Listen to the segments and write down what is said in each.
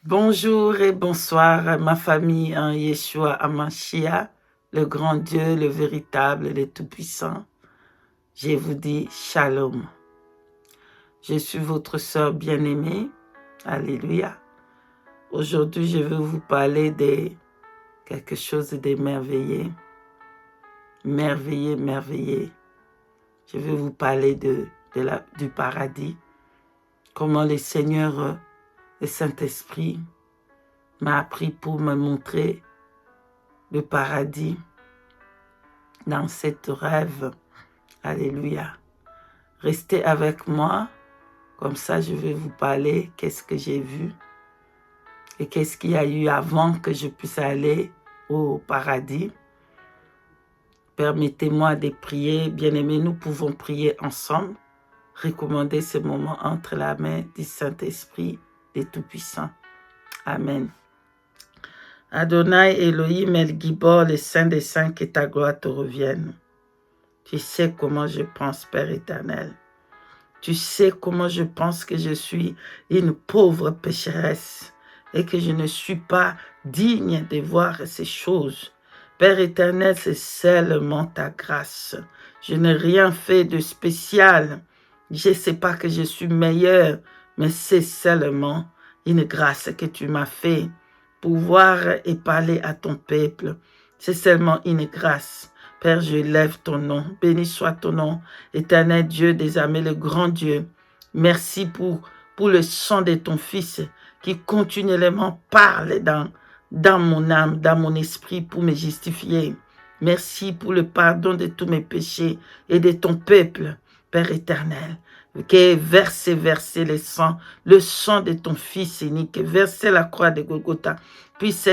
Bonjour et bonsoir, ma famille en Yeshua Amashia, le grand Dieu, le véritable, le tout-puissant. Je vous dis Shalom. Je suis votre sœur bien-aimée. Alléluia. Aujourd'hui, je veux vous parler de quelque chose d'émerveillé. Merveillé. Je veux vous parler du paradis. Comment le Seigneur, le Saint-Esprit, m'a appris pour me montrer le paradis dans cette rêve. Alléluia. Restez avec moi, comme ça je vais vous parler qu'est-ce que j'ai vu et qu'est-ce qu'il y a eu avant que je puisse aller au paradis. Permettez-moi de prier, bien-aimés, nous pouvons prier ensemble, recommander ce moment entre la main du Saint-Esprit, du Tout-Puissant. Amen. Adonai Elohim El Gibor, le Saint des Saints, que ta gloire te revienne. Tu sais comment je pense, Père éternel. Tu sais comment je pense que je suis une pauvre pécheresse et que je ne suis pas digne de voir ces choses. Père éternel, c'est seulement ta grâce. Je n'ai rien fait de spécial. Je ne sais pas que je suis meilleur, mais c'est seulement une grâce que tu m'as fait pour voir et parler à ton peuple. C'est seulement une grâce. Père, je lève ton nom. Béni soit ton nom, éternel Dieu des armées, le grand Dieu. Merci pour le sang de ton Fils qui continuellement parle dans mon âme, dans mon esprit pour me justifier. Merci pour le pardon de tous mes péchés et de ton peuple, Père éternel. Que verser le sang de ton Fils unique, verser la croix de Golgotha, puisse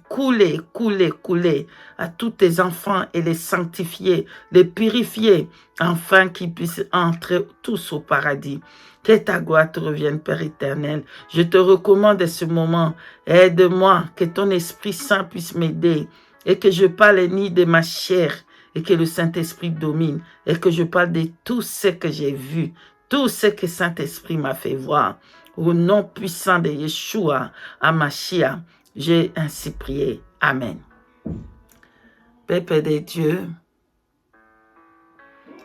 couler à tous tes enfants et les sanctifier, les purifier, afin qu'ils puissent entrer tous au paradis. Que ta gloire te revienne, Père éternel. Je te recommande ce moment. Aide-moi, que ton Esprit Saint puisse m'aider et que je parle ni de ma chair et que le Saint-Esprit domine et que je parle de tout ce que j'ai vu, tout ce que Saint-Esprit m'a fait voir. Au nom puissant de Yeshua, Amashia, j'ai ainsi prié. Amen. Père de Dieu,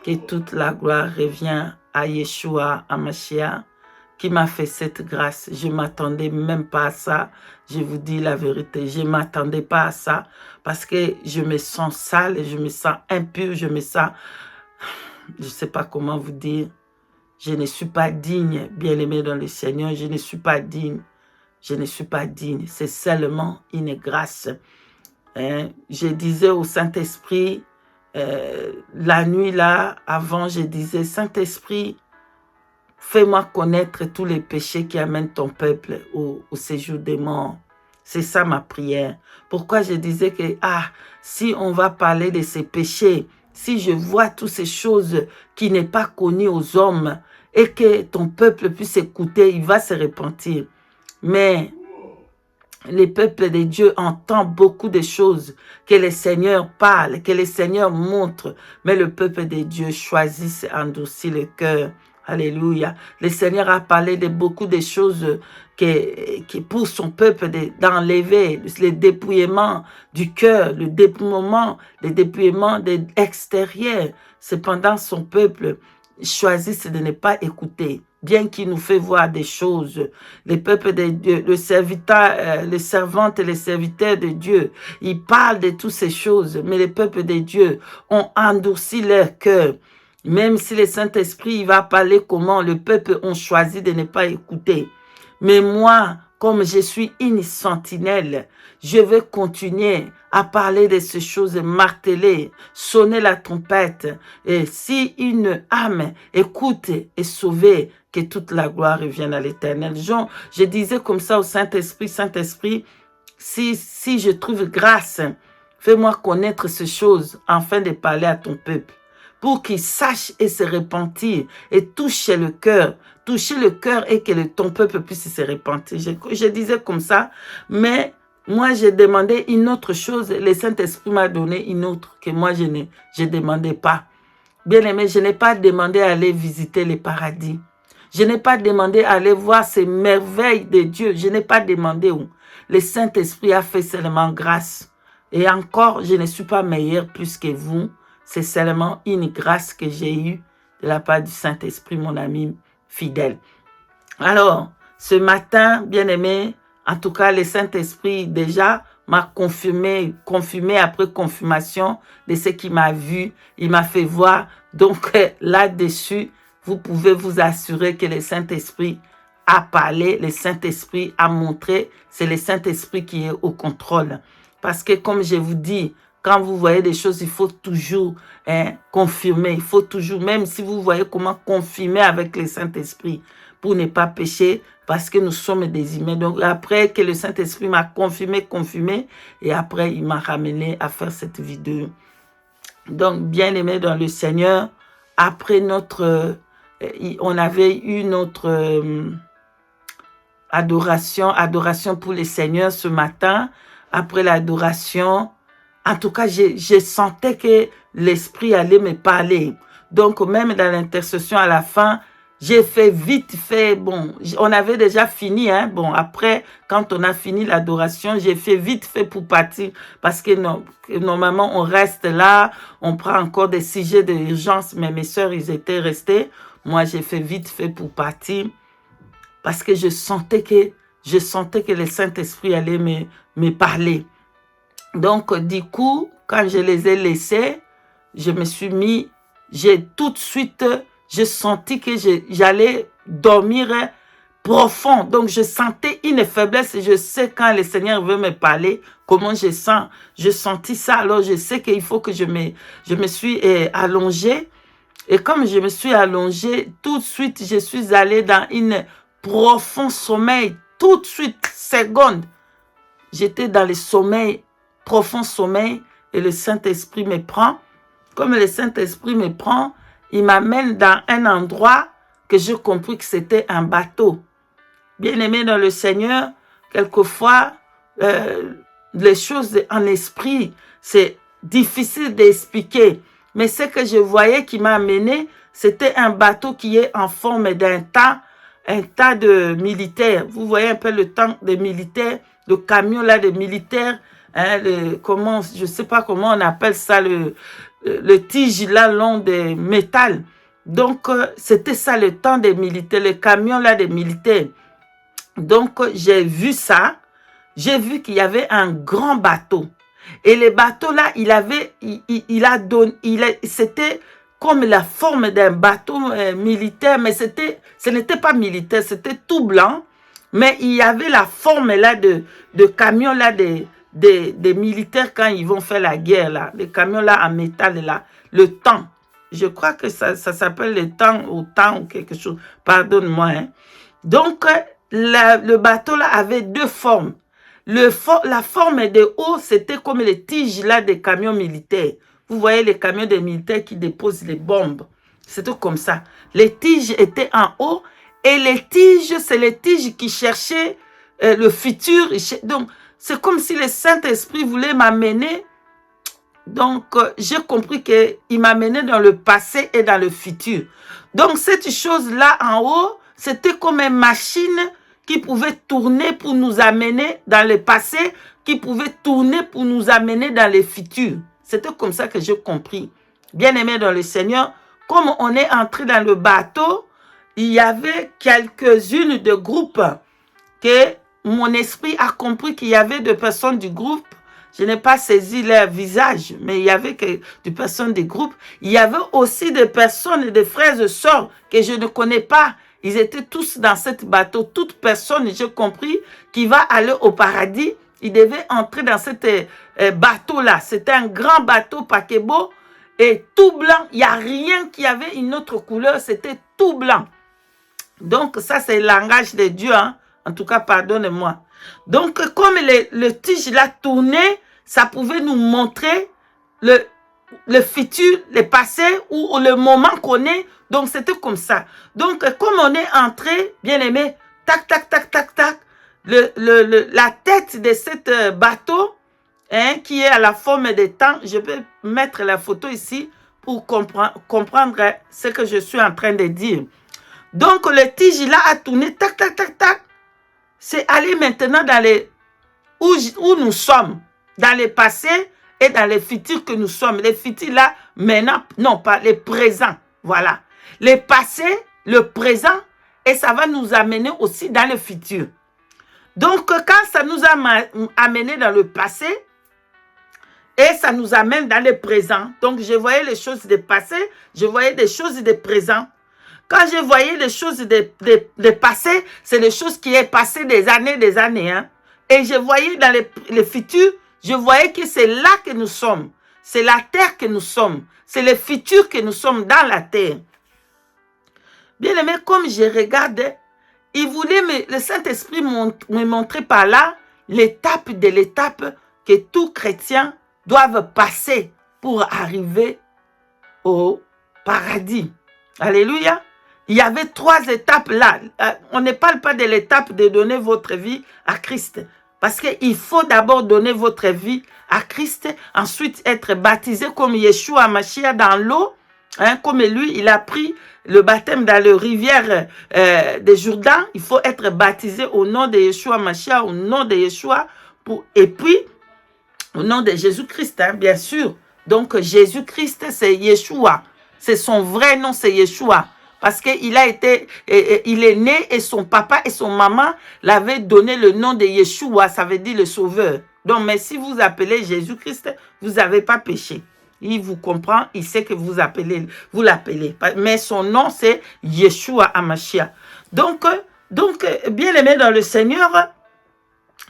que toute la gloire revient à Yeshua, Amashia, qui m'a fait cette grâce. Je ne m'attendais même pas à ça. Je vous dis la vérité, je ne m'attendais pas à ça parce que je me sens sale, je me sens impure, je me sens... Je ne sais pas comment vous dire. Je ne suis pas digne, bien-aimé dans le Seigneur, je ne suis pas digne. Je ne suis pas digne, c'est seulement une grâce. Je disais au Saint-Esprit, la nuit là, avant, je disais, Saint-Esprit, fais-moi connaître tous les péchés qui amènent ton peuple au séjour des morts. C'est ça ma prière. Pourquoi je disais que, si on va parler de ces péchés, si je vois toutes ces choses qui n'est pas connues aux hommes et que ton peuple puisse écouter, il va se repentir. Mais le peuple de Dieu entend beaucoup de choses que le Seigneur parle, que le Seigneur montre, mais le peuple de Dieu choisit d'endurcir le cœur. Alléluia. Le Seigneur a parlé de beaucoup de choses qui pour son peuple d'enlever, le dépouillement du cœur, le dépouillement de l'extérieur. Cependant, son peuple choisit de ne pas écouter. Bien qu'il nous fait voir des choses, le peuple de Dieu, le serviteur, les servantes et les serviteurs de Dieu, ils parlent de toutes ces choses, mais le peuple de Dieu ont endurci leur cœur. Même si le Saint-Esprit va parler comment le peuple ont choisi de ne pas écouter. Mais moi, comme je suis une sentinelle, je vais continuer à parler de ces choses, marteler, sonner la trompette. Et si une âme écoute et sauvée, que toute la gloire revienne à l'Éternel. Je disais comme ça au Saint-Esprit, Saint-Esprit, si je trouve grâce, fais-moi connaître ces choses afin de parler à ton peuple, pour qu'il sache et se repentir et toucher le cœur et que ton peuple puisse se repentir. Je disais comme ça, mais moi j'ai demandé une autre chose, le Saint-Esprit m'a donné une autre que moi je ne demandais pas. Bien aimé, je n'ai pas demandé à aller visiter les paradis. Je n'ai pas demandé à aller voir ces merveilles de Dieu. Je n'ai pas demandé où. Le Saint-Esprit a fait seulement grâce. Et encore, je ne suis pas meilleur plus que vous. C'est seulement une grâce que j'ai eue de la part du Saint-Esprit, mon ami fidèle. Alors, ce matin, bien-aimé, en tout cas, le Saint-Esprit déjà m'a confirmé après confirmation de ce qu'il m'a vu. Il m'a fait voir. Donc, là-dessus, vous pouvez vous assurer que le Saint-Esprit a parlé, le Saint-Esprit a montré. C'est le Saint-Esprit qui est au contrôle. Parce que, comme je vous dis, quand vous voyez des choses, il faut toujours confirmer. Il faut toujours, même si vous voyez comment confirmer avec le Saint-Esprit pour ne pas pécher, parce que nous sommes des humains. Donc, après que le Saint-Esprit m'a confirmé, et après, il m'a ramené à faire cette vidéo. Donc, bien-aimés dans le Seigneur, après on avait eu notre adoration pour le Seigneur ce matin. Après l'adoration, en tout cas, je sentais que l'Esprit allait me parler. Donc, même dans l'intercession à la fin, j'ai fait vite fait, bon, on avait déjà fini, hein, bon, après, quand on a fini l'adoration, j'ai fait vite fait pour partir, parce que normalement, on reste là, on prend encore des sujets d'urgence, mais mes soeurs, ils étaient restés. Moi, j'ai fait vite fait pour partir, parce que je sentais que le Saint-Esprit allait me parler. Donc, du coup, quand je les ai laissés, je me suis mis, j'ai tout de suite, j'ai senti que j'allais dormir profond. Donc, je sentais une faiblesse et je sais quand le Seigneur veut me parler, comment je sens. Je sentis ça, alors je sais qu'il faut que je me suis allongée. Et comme je me suis allongée, tout de suite, je suis allée dans un profond sommeil. Tout de suite, seconde, j'étais dans le sommeil, profond sommeil, et le Saint-Esprit me prend. Comme le Saint-Esprit me prend, il m'amène dans un endroit que j'ai compris que c'était un bateau. Bien-aimé dans le Seigneur, quelquefois, les choses en esprit, c'est difficile d'expliquer. Mais ce que je voyais qui m'a amené, c'était un bateau qui est en forme d'un tas de militaires. Vous voyez un peu le tas de militaires, le camion là de militaires, hein, je ne sais pas comment on appelle ça, le tige là long de métal. Donc, c'était ça le temps des militaires, le camion là des militaires. Donc, j'ai vu ça. J'ai vu qu'il y avait un grand bateau. Et le bateau là, c'était comme la forme d'un bateau militaire, mais ce n'était pas militaire, c'était tout blanc. Mais il y avait la forme là de camion là des militaires quand ils vont faire la guerre là. Les camions là en métal là. Le temps. Je crois que ça s'appelle le temps ou quelque chose. Pardonne-moi. Hein. Donc, le bateau là avait deux formes. La forme de haut, c'était comme les tiges là des camions militaires. Vous voyez les camions des militaires qui déposent les bombes. C'était comme ça. Les tiges étaient en haut et les tiges, c'est les tiges qui cherchaient le futur. Donc, c'est comme si le Saint-Esprit voulait m'amener. Donc, j'ai compris qu'il m'amenait dans le passé et dans le futur. Donc, cette chose-là en haut, c'était comme une machine qui pouvait tourner pour nous amener dans le passé, qui pouvait tourner pour nous amener dans le futur. C'était comme ça que j'ai compris. Bien-aimé dans le Seigneur, comme on est entré dans le bateau, il y avait quelques-unes de groupes que mon esprit a compris qu'il y avait des personnes du groupe. Je n'ai pas saisi leur visage, mais il y avait des personnes du groupe. Il y avait aussi des personnes, des frères et sœurs que je ne connais pas. Ils étaient tous dans ce bateau. Toute personne, j'ai compris, qui va aller au paradis, il devait entrer dans ce bateau-là. C'était un grand bateau paquebot et tout blanc. Il n'y a rien qui avait une autre couleur. C'était tout blanc. Donc, ça, c'est le langage de Dieu. Hein? En tout cas, pardonnez-moi. Donc, comme le tige là tournait, ça pouvait nous montrer le futur, le passé ou le moment qu'on est. Donc, c'était comme ça. Donc, comme on est entré, bien aimé, tac, tac, tac, tac, tac, la tête de ce bateau, hein, qui est à la forme des temps, je vais mettre la photo ici pour comprendre ce que je suis en train de dire. Donc, le tige là a tourné, tac, tac, tac, tac. C'est aller maintenant dans les... Où nous sommes, dans le passé et dans les futurs que nous sommes. Les futurs là, maintenant, non pas les présents, voilà. Les passés, le présent, et ça va nous amener aussi dans le futur. Donc, quand ça nous a amené dans le passé, et ça nous amène dans le présent. Donc, je voyais les choses du passé, je voyais des choses du présent. Quand je voyais les choses des passés, c'est les choses qui est passé des années, hein. Et je voyais dans les futurs, je voyais que c'est là que nous sommes. C'est la terre que nous sommes. C'est le futur que nous sommes dans la terre. Bien aimé, comme je regardais, il voulait le Saint-Esprit me montrer par là l'étape de l'étape que tout chrétien doivent passer pour arriver au paradis. Alléluia. Il y avait 3 étapes là. On ne parle pas de l'étape de donner votre vie à Christ. Parce qu'il faut d'abord donner votre vie à Christ, ensuite être baptisé comme Yeshua HaMashiach dans l'eau. Hein, comme lui, il a pris le baptême dans la rivière de Jourdain. Il faut être baptisé au nom de Yeshua HaMashiach, au nom de Yeshua. Et puis, au nom de Jésus-Christ, hein, bien sûr. Donc, Jésus-Christ, c'est Yeshua. C'est son vrai nom, c'est Yeshua. Parce qu'il il est né et son papa et son maman l'avaient donné le nom de Yeshua, ça veut dire le sauveur. Donc, mais si vous appelez Jésus-Christ, vous n'avez pas péché. Il vous comprend, il sait que vous l'appelez. Mais son nom, c'est Yeshua HaMashiach. Donc, bien aimé dans le Seigneur,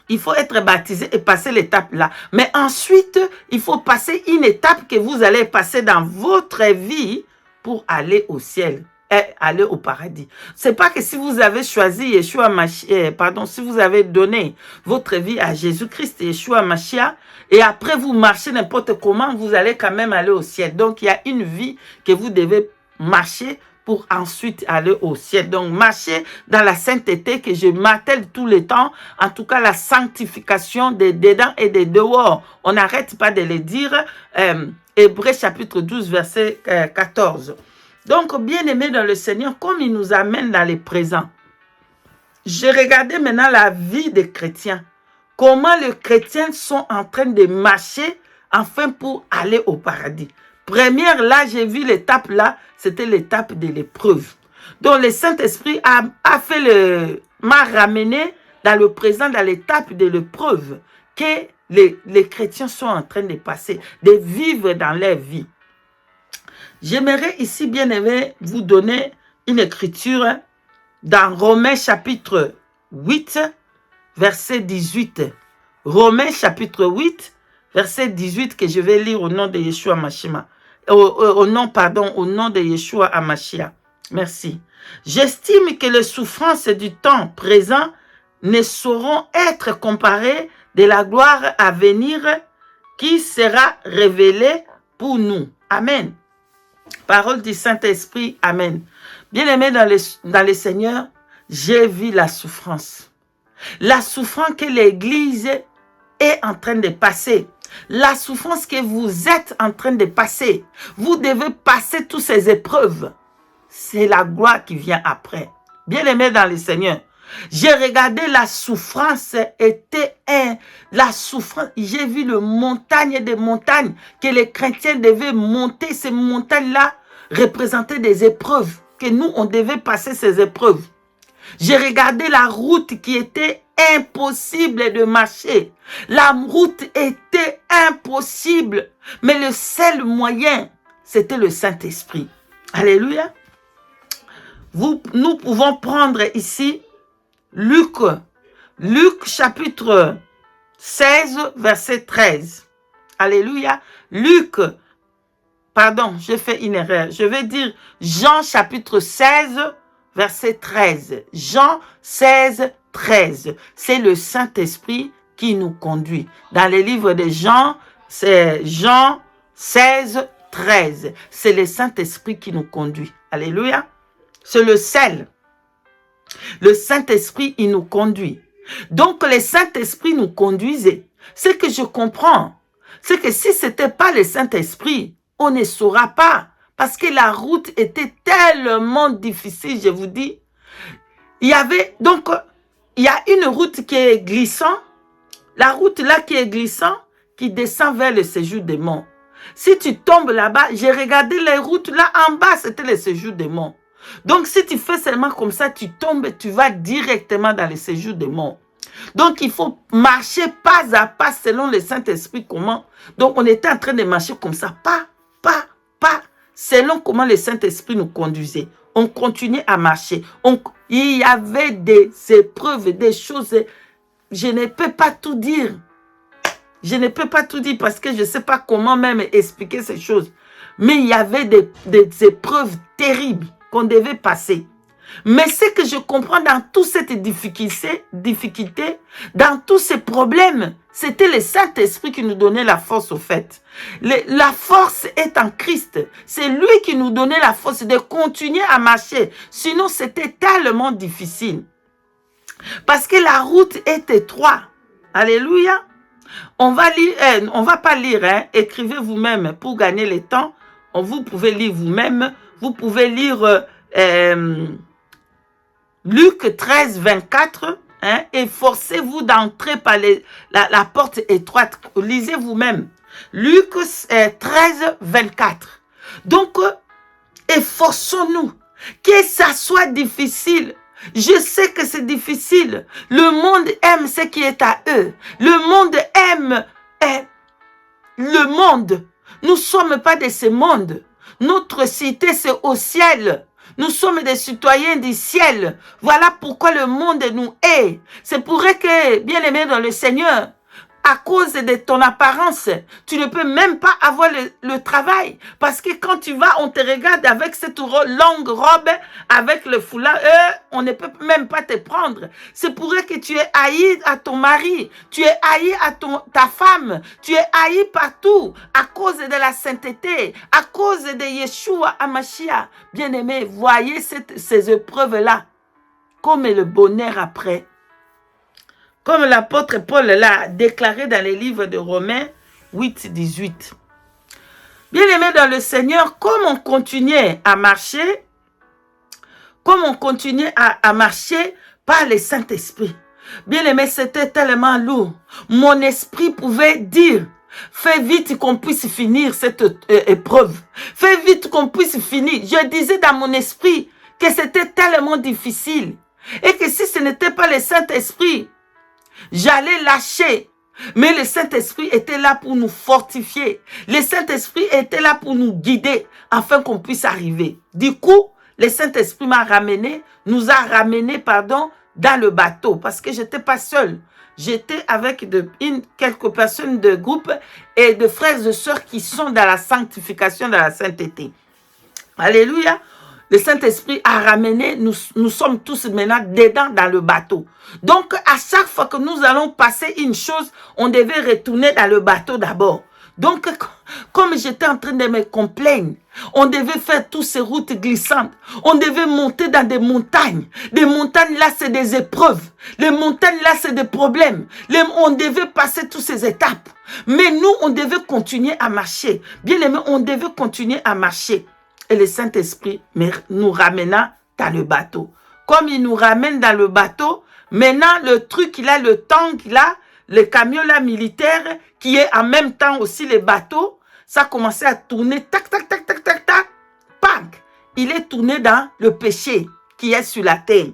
il faut être baptisé et passer l'étape là. Mais ensuite, il faut passer une étape que vous allez passer dans votre vie pour aller au ciel. Et aller au paradis. C'est pas que si vous avez choisi Yeshua HaMashiach, si vous avez donné votre vie à Jésus-Christ et Yeshua HaMashiach, et après vous marchez n'importe comment, vous allez quand même aller au ciel. Donc il y a une vie que vous devez marcher pour ensuite aller au ciel. Donc marcher dans la sainteté que je m'attelle tout le temps, en tout cas la sanctification des dedans et des dehors. On n'arrête pas de le dire. Hébreux chapitre 12 verset 14. Donc, bien-aimé dans le Seigneur, comme il nous amène dans le présent, j'ai regardé maintenant la vie des chrétiens. Comment les chrétiens sont en train de marcher enfin pour aller au paradis. Première, là, j'ai vu l'étape là, c'était l'étape de l'épreuve. Donc, le Saint-Esprit m'a ramené dans le présent, dans l'étape de l'épreuve que les chrétiens sont en train de passer, de vivre dans leur vie. J'aimerais ici, bien aimé, vous donner une écriture dans Romains chapitre 8, verset 18. Romains chapitre 8, verset 18, que je vais lire au nom de Yeshua HaMashiach. Au nom de Yeshua HaMashiach. Merci. J'estime que les souffrances du temps présent ne sauront être comparées de la gloire à venir qui sera révélée pour nous. Amen. Parole du Saint-Esprit, Amen. Bien-aimés dans le Seigneur, j'ai vu la souffrance. La souffrance que l'Église est en train de passer. La souffrance que vous êtes en train de passer. Vous devez passer toutes ces épreuves. C'est la gloire qui vient après. Bien-aimés dans le Seigneur, j'ai regardé la souffrance la souffrance. J'ai vu le montagne des montagnes que les chrétiens devaient monter. Ces montagnes-là représentaient des épreuves, que nous, on devait passer ces épreuves. J'ai regardé la route qui était impossible de marcher. La route était impossible, mais le seul moyen, c'était le Saint-Esprit. Alléluia. Nous pouvons prendre ici Luc chapitre 16, verset 13. Alléluia. J'ai fait une erreur. Je vais dire Jean chapitre 16, verset 13. Jean 16, 13. C'est le Saint-Esprit qui nous conduit. Dans les livres de Jean, c'est Jean 16, 13. C'est le Saint-Esprit qui nous conduit. Alléluia. C'est le sel. Le Saint-Esprit, il nous conduit. Donc, le Saint-Esprit nous conduisait. Ce que je comprends, c'est que si ce n'était pas le Saint-Esprit, on ne saura pas Parce que la route était tellement difficile, je vous dis. Il y avait, donc, il y a une route qui est glissante. La route là qui est glissante, qui descend vers le séjour des morts. Si tu tombes là-bas, j'ai regardé les routes là en bas, c'était le séjour des morts. Donc, si tu fais seulement comme ça, tu tombes, tu vas directement dans le séjour des morts. Donc, il faut marcher pas à pas selon le Saint-Esprit. Comment? Donc, on était en train de marcher comme ça, pas, selon comment le Saint-Esprit nous conduisait. On continuait à marcher. Il y avait des épreuves, des choses. Je ne peux pas tout dire. Je ne peux pas tout dire parce que je ne sais pas comment même expliquer ces choses. Mais il y avait des épreuves terribles qu'on devait passer. Mais ce que je comprends dans toute cette difficulté, dans tous ces problèmes, c'était le Saint-Esprit qui nous donnait la force au fait. La force est en Christ. C'est lui qui nous donnait la force de continuer à marcher. Sinon, c'était tellement difficile. Parce que la route est étroite. Alléluia. On va lire, on va pas lire, hein. Écrivez vous-même pour gagner le temps. Vous pouvez lire vous-même. Vous pouvez lire Luc 13, 24. Hein, efforcez-vous d'entrer par la porte étroite. Lisez vous-même. Luc 13, 24. Donc, efforçons-nous. Que ça soit difficile. Je sais que c'est difficile. Le monde aime ce qui est à eux. Le monde aime le monde. Nous ne sommes pas de ce monde. Notre cité, c'est au ciel. Nous sommes des citoyens du ciel. Voilà pourquoi le monde nous hait. C'est pour que, bien aimé dans le Seigneur, à cause de ton apparence, tu ne peux même pas avoir le travail. Parce que quand tu vas, on te regarde avec cette longue robe, avec le foulard, on ne peut même pas te prendre. C'est pour que tu es haï à ton mari, tu es haï à ta femme, tu es haï partout à cause de la sainteté, à cause de Yeshua Hamashiach. Bien-aimé, voyez ces épreuves-là comme le bonheur après. Comme l'apôtre Paul l'a déclaré dans les livres de Romains 8, 18. Bien-aimés dans le Seigneur, comme on continuait à marcher, par le Saint-Esprit. Bien-aimé, c'était tellement lourd. Mon esprit pouvait dire, fais vite qu'on puisse finir cette épreuve. Fais vite qu'on puisse finir. Je disais dans mon esprit que c'était tellement difficile. Et que si ce n'était pas le Saint-Esprit, j'allais lâcher. Mais le Saint-Esprit était là pour nous fortifier. Le Saint-Esprit était là pour nous guider afin qu'on puisse arriver. Du coup, le Saint-Esprit nous a ramenés, dans le bateau. Parce que je n'étais pas seul. J'étais avec quelques personnes de groupe et de frères et sœurs qui sont dans la sanctification, dans la sainteté. Alléluia. Le Saint-Esprit a ramené, nous sommes tous maintenant dedans dans le bateau. Donc, à chaque fois que nous allons passer une chose, on devait retourner dans le bateau d'abord. Donc, comme j'étais en train de me plaindre, on devait faire toutes ces routes glissantes. On devait monter dans des montagnes. Les montagnes là, c'est des épreuves. Les montagnes là, c'est des problèmes. On devait passer toutes ces étapes. Mais nous, on devait continuer à marcher. Bien aimé, on devait continuer à marcher. Et le Saint-Esprit nous ramena dans le bateau. Comme il nous ramène dans le bateau, maintenant le truc qu'il a, le tank là, le camion là militaire, qui est en même temps aussi le bateau, ça a commencé à tourner, tac, tac, tac, tac, tac, tac, pank. Il est tourné dans le péché qui est sur la terre.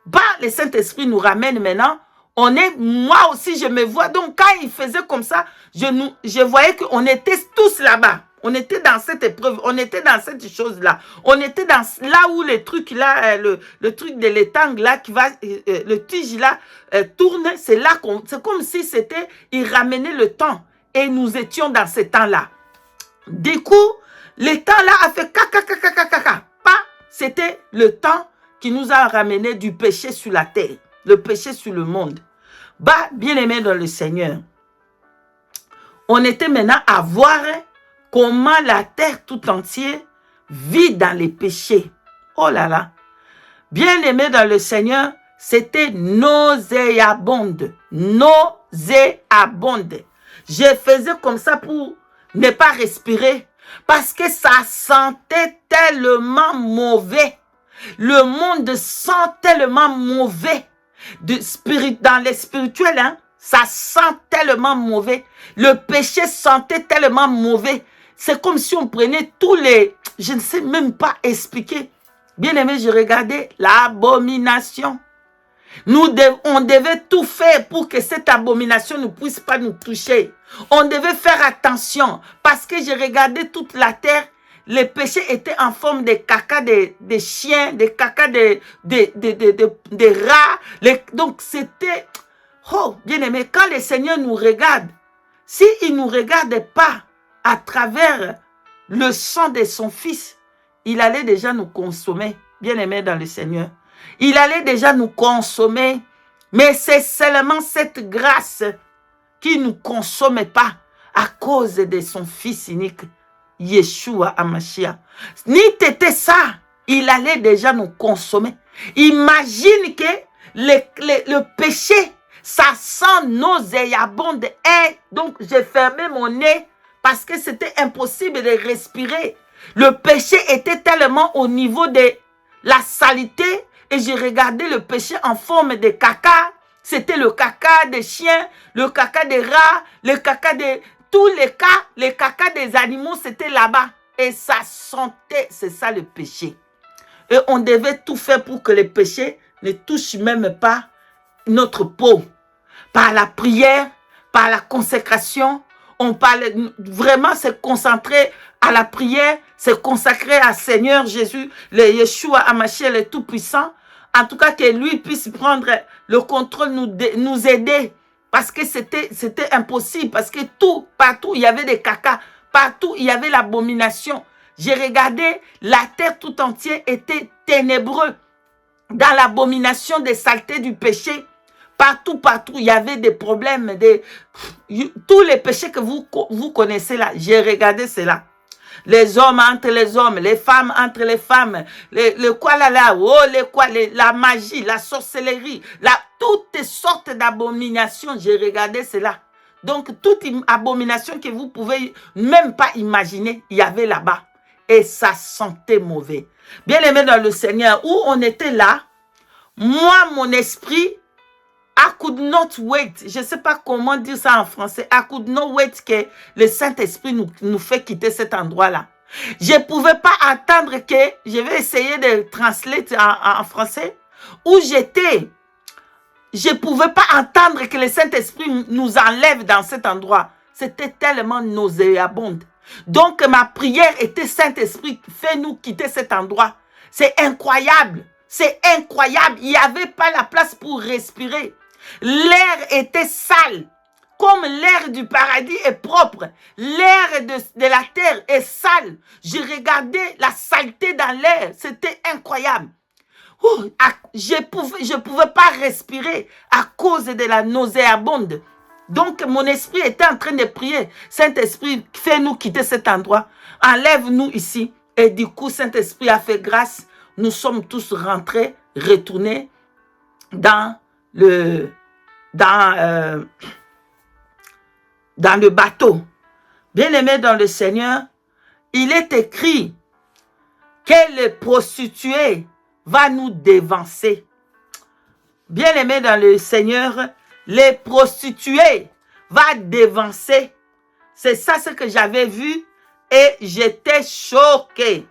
Bah, le Saint-Esprit nous ramène maintenant. Moi aussi je me vois, donc quand il faisait comme ça, je voyais qu'on était tous là-bas. On était dans cette épreuve, on était dans cette chose-là. On était dans là où le truc là, le truc de l'étang là, qui va, le tige là, tourne. C'est là c'est comme si c'était, il ramenait le temps. Et nous étions dans ce temps-là. Du coup, le temps là a fait caca. C'était le temps qui nous a ramené du péché sur la terre. Le péché sur le monde. Bah, bien aimé dans le Seigneur. On était maintenant à voir comment la terre tout entière vit dans les péchés. Oh là là. Bien aimé dans le Seigneur, c'était nauséabonde. Nauséabonde. Je faisais comme ça pour ne pas respirer. Parce que ça sentait tellement mauvais. Le monde sent tellement mauvais. Dans les spirituels, hein, ça sent tellement mauvais. Le péché sentait tellement mauvais. C'est comme si on prenait tous les... Je ne sais même pas expliquer. Bien aimé, je regardais l'abomination. On devait tout faire pour que cette abomination ne puisse pas nous toucher. On devait faire attention parce que j'ai regardé toute la terre. Les péchés étaient en forme de caca des chiens, des caca des rats. Donc c'était... Oh, bien aimé, quand le Seigneur nous regarde, s'il ne nous regarde pas à travers le sang de son Fils, il allait déjà nous consommer, bien aimé dans le Seigneur. Il allait déjà nous consommer, mais c'est seulement cette grâce qui ne nous consomme pas à cause de son Fils unique, Yeshua Hamashiach. Ni t'étais ça, il allait déjà nous consommer. Imagine que le péché, ça sent nauséabond. Et donc, j'ai fermé mon nez parce que c'était impossible de respirer. Le péché était tellement au niveau de la saleté et j'ai regardé le péché en forme de caca. C'était le caca des chiens, le caca des rats, le caca de... Tous les caca des animaux, c'était là-bas. Et ça sentait, c'est ça le péché. Et on devait tout faire pour que le péché ne touche même pas notre peau. Par la prière, par la consécration, on parle vraiment se concentrer à la prière, se consacrer à Seigneur Jésus, le Yeshua Hamashiach, le Tout-Puissant. En tout cas, que lui puisse prendre le contrôle, nous aider. Parce que c'était impossible. Parce que partout, il y avait des cacas. Partout, il y avait l'abomination. J'ai regardé, la terre tout entière était ténébreux. Dans l'abomination des saletés du péché. Partout, il y avait des problèmes. Tous les péchés que vous connaissez là, j'ai regardé cela. Les hommes entre les hommes, les femmes entre les femmes, la magie, la sorcellerie, toutes sortes d'abominations, j'ai regardé cela. Donc, toute abomination que vous pouvez même pas imaginer, il y avait là-bas. Et ça sentait mauvais. Bien aimé dans le Seigneur, où on était là, moi, mon esprit, I could not wait. Je ne sais pas comment dire ça en français. I could not wait que le Saint-Esprit nous fait quitter cet endroit-là. Je ne pouvais pas attendre que... Je vais essayer de translate en français. Où j'étais. Je ne pouvais pas attendre que le Saint-Esprit nous enlève dans cet endroit. C'était tellement nauséabond. Donc ma prière était Saint-Esprit, fais-nous quitter cet endroit. C'est incroyable. C'est incroyable. Il n'y avait pas la place pour respirer. L'air était sale, comme l'air du paradis est propre. L'air de la terre est sale. J'ai regardé la saleté dans l'air. C'était incroyable. Je ne pouvais pas respirer à cause de la nauséabonde. Donc, mon esprit était en train de prier. Saint-Esprit, fais-nous quitter cet endroit. Enlève-nous ici. Et du coup, Saint-Esprit a fait grâce. Nous sommes tous rentrés, retournés dans le bateau. Bien-aimé dans le Seigneur, il est écrit que le prostitué va nous dévancer. Bien-aimé dans le Seigneur, les prostituées va dévancer. C'est ça ce que j'avais vu et j'étais choqué.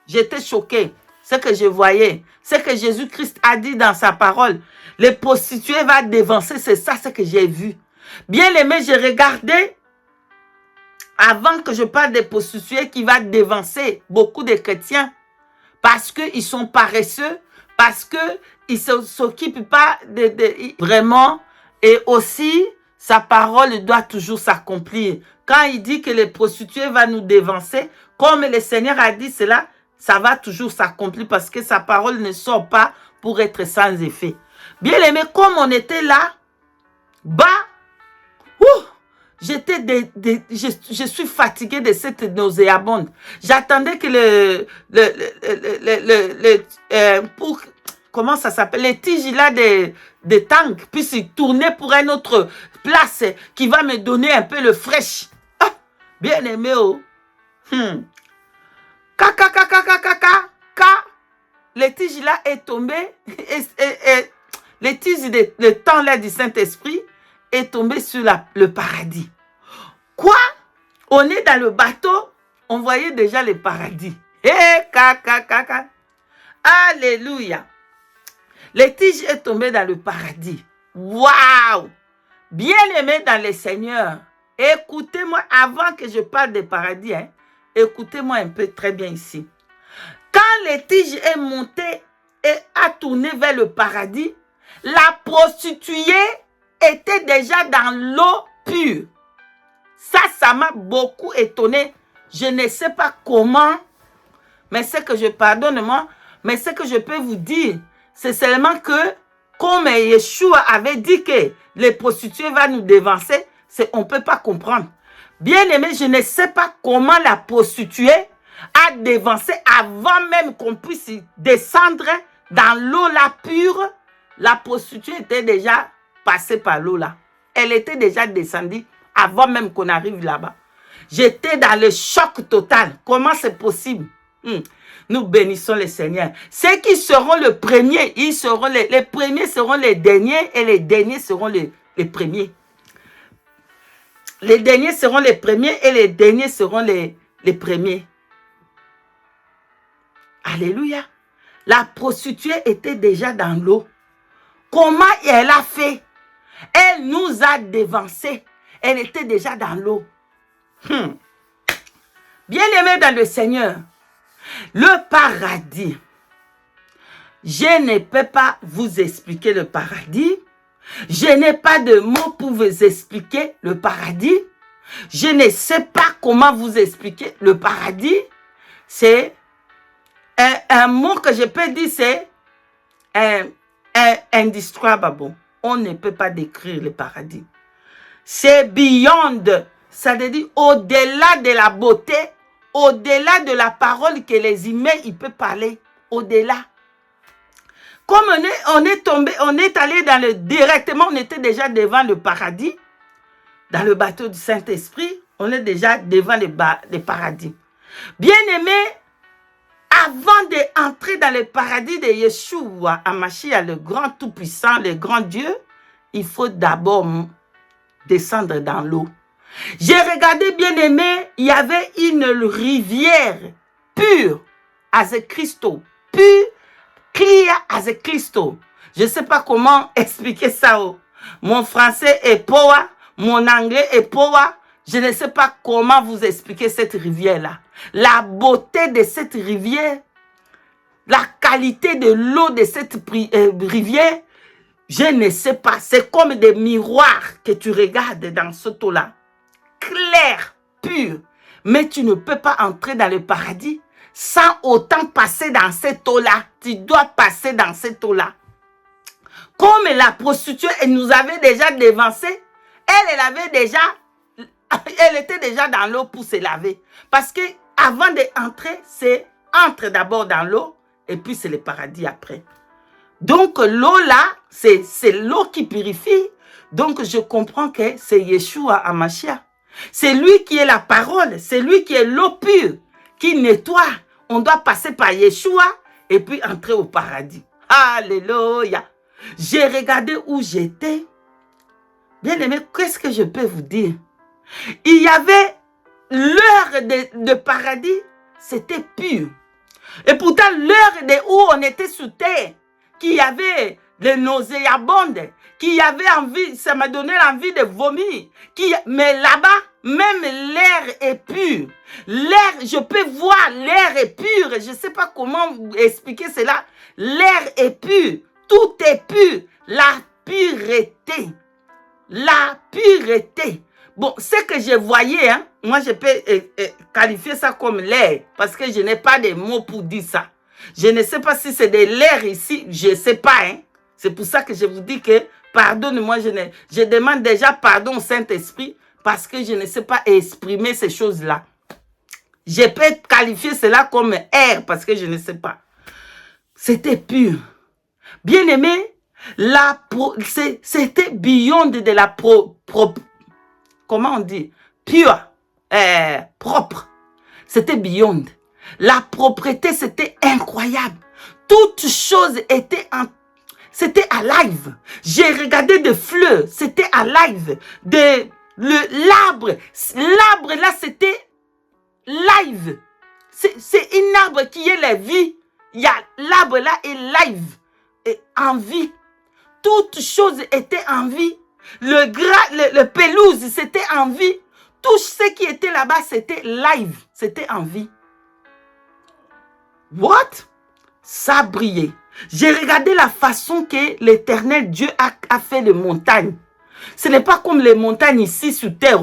J'étais choqué. Ce que je voyais, ce que Jésus-Christ a dit dans sa parole. Les prostituées va dévancer, c'est ça ce que j'ai vu. Bien aimé, j'ai regardé, avant que je parle des prostituées qui va dévancer beaucoup de chrétiens, parce qu'ils sont paresseux, parce qu'ils ne s'occupent pas vraiment, et aussi, sa parole doit toujours s'accomplir. Quand il dit que les prostituées va nous dévancer, comme le Seigneur a dit cela, ça va toujours s'accomplir parce que sa parole ne sort pas pour être sans effet. Bien aimé, comme on était là, je suis fatigué de cette nauséabonde. J'attendais que comment ça s'appelle, les tiges là de tank puissent tourner pour une autre place qui va me donner un peu le fraîche. Bien aimé, oh. Les tiges là est tombé. Les tiges le temps là du Saint-Esprit est tombé sur le paradis. Quoi? On est dans le bateau, on voyait déjà le paradis. Alléluia. Les tiges est tombé dans le paradis. Waouh! Bien aimé dans le Seigneur. Écoutez-moi avant que je parle du paradis. Hein, écoutez-moi un peu très bien ici. Quand les tiges est monté et a tourné vers le paradis, la prostituée était déjà dans l'eau pure. Ça m'a beaucoup étonné. Je ne sais pas comment, mais c'est que je pardonne-moi, mais ce que je peux vous dire, c'est seulement que, comme Yeshua avait dit que les prostituées vont nous dévancer, on ne peut pas comprendre. Bien aimé, je ne sais pas comment la prostituée a dévancé avant même qu'on puisse descendre dans l'eau là pure. La prostituée était déjà passée par l'eau là. Elle était déjà descendue avant même qu'on arrive là-bas. J'étais dans le choc total. Comment c'est possible? Nous bénissons le Seigneur. Ceux qui seront le premier, ils seront les premiers seront les derniers et les derniers seront les premiers. Les derniers seront les premiers et les derniers seront les premiers. Alléluia. La prostituée était déjà dans l'eau. Comment elle a fait? Elle nous a dévancés. Elle était déjà dans l'eau. Bien-aimés dans le Seigneur, le paradis, je ne peux pas vous expliquer le paradis. Je n'ai pas de mots pour vous expliquer le paradis. Je ne sais pas comment vous expliquer le paradis. C'est un mot que je peux dire, c'est indescribable. On ne peut pas décrire le paradis. C'est beyond, ça veut dire au-delà de la beauté, au-delà de la parole que les humains ils peuvent parler, au-delà. Comme on est tombé, on est allé dans directement, on était déjà devant le paradis, dans le bateau du Saint-Esprit, on est déjà devant le paradis. Bien-aimé, avant d'entrer dans le paradis de Yeshua, Hamashiach, le grand tout-puissant, le grand Dieu, il faut d'abord descendre dans l'eau. J'ai regardé, bien aimé, il y avait une rivière pure, as a crystal, pure, clear as a crystal. Je ne sais pas comment expliquer ça. Mon français est power, mon anglais est power. Je ne sais pas comment vous expliquer cette rivière-là. La beauté de cette rivière, la qualité de l'eau de cette rivière, je ne sais pas. C'est comme des miroirs que tu regardes dans ce eau-là. Clair, pur. Mais tu ne peux pas entrer dans le paradis sans autant passer dans cette eau-là. Tu dois passer dans cette eau-là. Comme la prostituée, elle nous avait déjà dévancé, elle était déjà dans l'eau pour se laver. Parce que avant d'entrer, c'est entre d'abord dans l'eau et puis c'est le paradis après. Donc l'eau là, c'est l'eau qui purifie. Donc je comprends que c'est Yeshua Hamashiach. C'est lui qui est la parole, c'est lui qui est l'eau pure, qui nettoie. On doit passer par Yeshua et puis entrer au paradis. Alléluia. J'ai regardé où j'étais. Bien aimé, qu'est-ce que je peux vous dire? Il y avait l'heure de paradis, c'était pur. Et pourtant, l'heure de où on était sous terre, qu'il y avait des nauséabondes, qu'il y avait envie, ça m'a donné envie de vomir. Mais là-bas, même l'air est pur. L'air, je peux voir, l'air est pur. Je ne sais pas comment expliquer cela. L'air est pur. Tout est pur. La pureté. La pureté. Bon, ce que je voyais, hein, moi je peux qualifier ça comme l'air, parce que je n'ai pas de mots pour dire ça. Je ne sais pas si c'est de l'air ici, je ne sais pas. Hein. C'est pour ça que je vous dis que, pardonne-moi, je demande déjà pardon au Saint-Esprit, parce que je ne sais pas exprimer ces choses-là. Je peux qualifier cela comme air, parce que je ne sais pas. C'était pur. Bien aimé, c'était beyond de la comment on dit? Pure. propre. C'était beyond. La propreté, c'était incroyable. Toute chose était c'était alive. J'ai regardé des fleurs, c'était alive. L'arbre là, c'était live. C'est une arbre qui est la vie. Il y a l'arbre là est live, et en vie. Toute chose était en vie. Le pelouse, c'était en vie. Tout ce qui était là-bas, c'était live. C'était en vie. What? Ça brillait. J'ai regardé la façon que l'Éternel Dieu a fait les montagnes. Ce n'est pas comme les montagnes ici sur terre.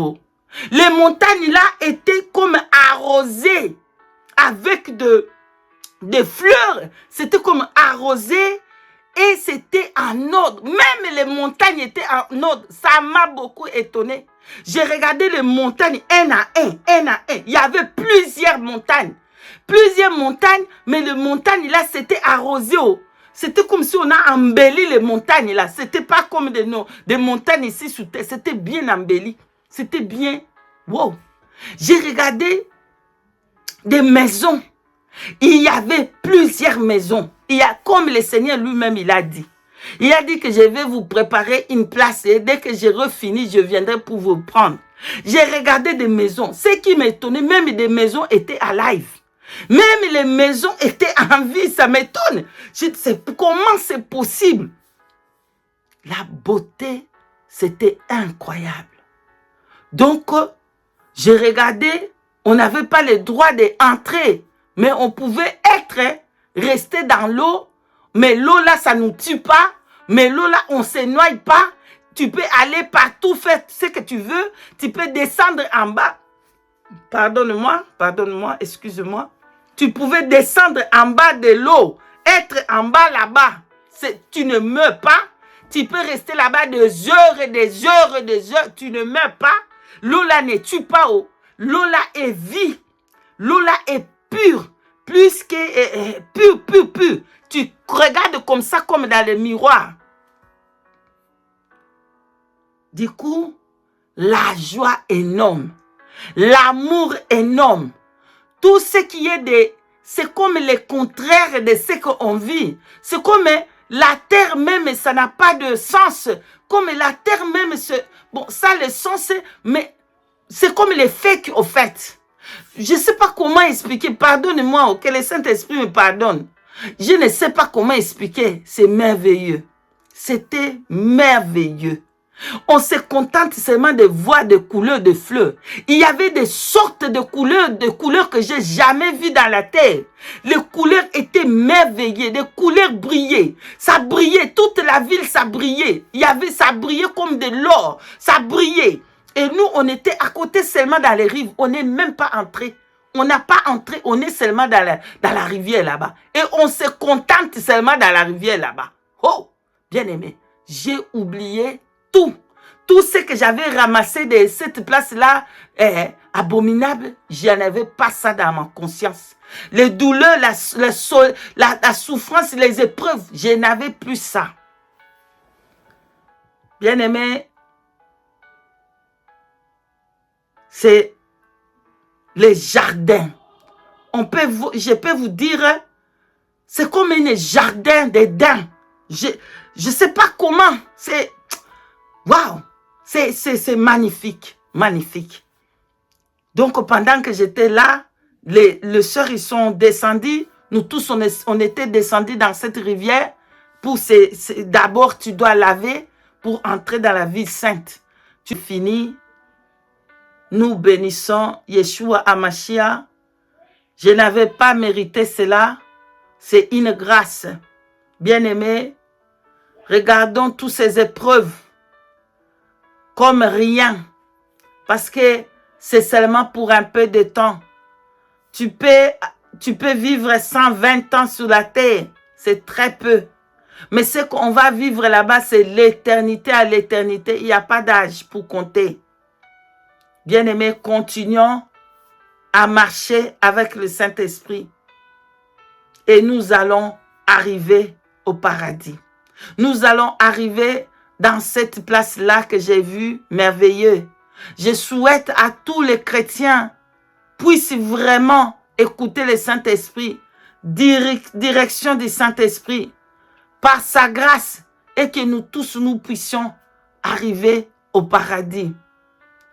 Les montagnes là étaient comme arrosées avec des fleurs. C'était comme arrosé et c'était en ordre. Même les montagnes étaient en ordre. Ça m'a beaucoup étonné. J'ai regardé les montagnes un à un. Il y avait plusieurs montagnes. Mais les montagnes là, c'était arrosé. C'était comme si on a embelli les montagnes là. C'était pas comme des montagnes ici sous terre. C'était bien embelli. C'était bien. Wow. J'ai regardé des maisons. Il y avait plusieurs maisons. Il y a, comme le Seigneur lui-même, il a dit. Il a dit que je vais vous préparer une place et dès que j'aurai fini, je viendrai pour vous prendre. J'ai regardé des maisons. Ce qui m'étonnait, même des maisons étaient alive. Même les maisons étaient en vie. Ça m'étonne. Je sais comment c'est possible. La beauté, c'était incroyable. Donc, j'ai regardé, on n'avait pas le droit d'entrer, mais on pouvait rester dans l'eau, mais l'eau là, ça ne nous tue pas, mais l'eau là, on ne se noie pas. Tu peux aller partout, faire ce que tu veux, tu peux descendre en bas. Pardonne-moi, excuse-moi. Tu pouvais descendre en bas de l'eau, être en bas là-bas. Tu ne meurs pas. Tu peux rester là-bas des heures et des heures et des heures. Tu ne meurs pas. L'eau là ne tue pas. L'eau là est vie. L'eau là est pure. Plus que pure. Tu regardes comme ça, comme dans le miroir. Du coup, la joie énorme. L'amour énorme. Tout ce qui est c'est comme le contraire de ce qu'on vit. C'est comme la terre même, ça n'a pas de sens. Comme la terre même, bon, ça a le sens, mais c'est comme les fakes au fait. Je ne sais pas comment expliquer. Pardonnez-moi, que le Saint-Esprit me pardonne. Je ne sais pas comment expliquer. C'est merveilleux. C'était merveilleux. On se contente seulement de voir des couleurs de fleurs. Il y avait des sortes de couleurs que j'ai jamais vues dans la terre. Les couleurs étaient merveilleuses, des couleurs brillaient. Ça brillait, toute la ville, ça brillait. Ça brillait comme de l'or, ça brillait. Et nous, on était à côté seulement dans les rives. On n'est même pas entré. On n'a pas entré, on est seulement dans la rivière là-bas. Et on se contente seulement dans la rivière là-bas. Oh, bien aimé, j'ai oublié tout ce que j'avais ramassé de cette place-là, abominable, je n'avais pas ça dans ma conscience. Les douleurs, la souffrance, les épreuves, je n'avais plus ça. Bien-aimé, c'est les jardins. Je peux vous dire, c'est comme un jardin d'Éden. Je ne sais pas comment, c'est... Waouh, c'est magnifique, magnifique. Donc, pendant que j'étais là, les sœurs, ils sont descendus. Nous tous, on était descendus dans cette rivière. D'abord, tu dois laver pour entrer dans la ville sainte. Tu finis. Nous bénissons Yeshua HaMashiach. Je n'avais pas mérité cela. C'est une grâce. Bien-aimés, regardons toutes ces épreuves comme rien, parce que c'est seulement pour un peu de temps. Tu peux vivre 120 ans sur la terre, c'est très peu. Mais ce qu'on va vivre là-bas, c'est l'éternité à l'éternité. Il n'y a pas d'âge pour compter. Bien-aimés, continuons à marcher avec le Saint-Esprit. Et nous allons arriver au paradis. Nous allons arriver dans cette place-là que j'ai vue, merveilleux. Je souhaite à tous les chrétiens puissent vraiment écouter le Saint-Esprit, direction du Saint-Esprit, par sa grâce, et que nous tous, nous puissions arriver au paradis.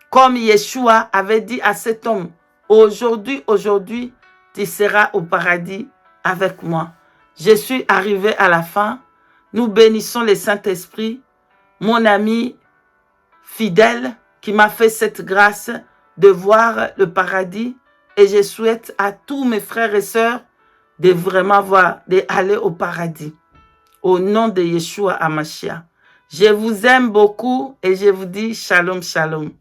Comme Yeshua avait dit à cet homme, aujourd'hui, tu seras au paradis avec moi. Je suis arrivé à la fin. Nous bénissons le Saint-Esprit, mon ami fidèle qui m'a fait cette grâce de voir le paradis. Et je souhaite à tous mes frères et sœurs de vraiment d'aller au paradis. Au nom de Yeshua HaMashiach. Je vous aime beaucoup et je vous dis shalom, shalom.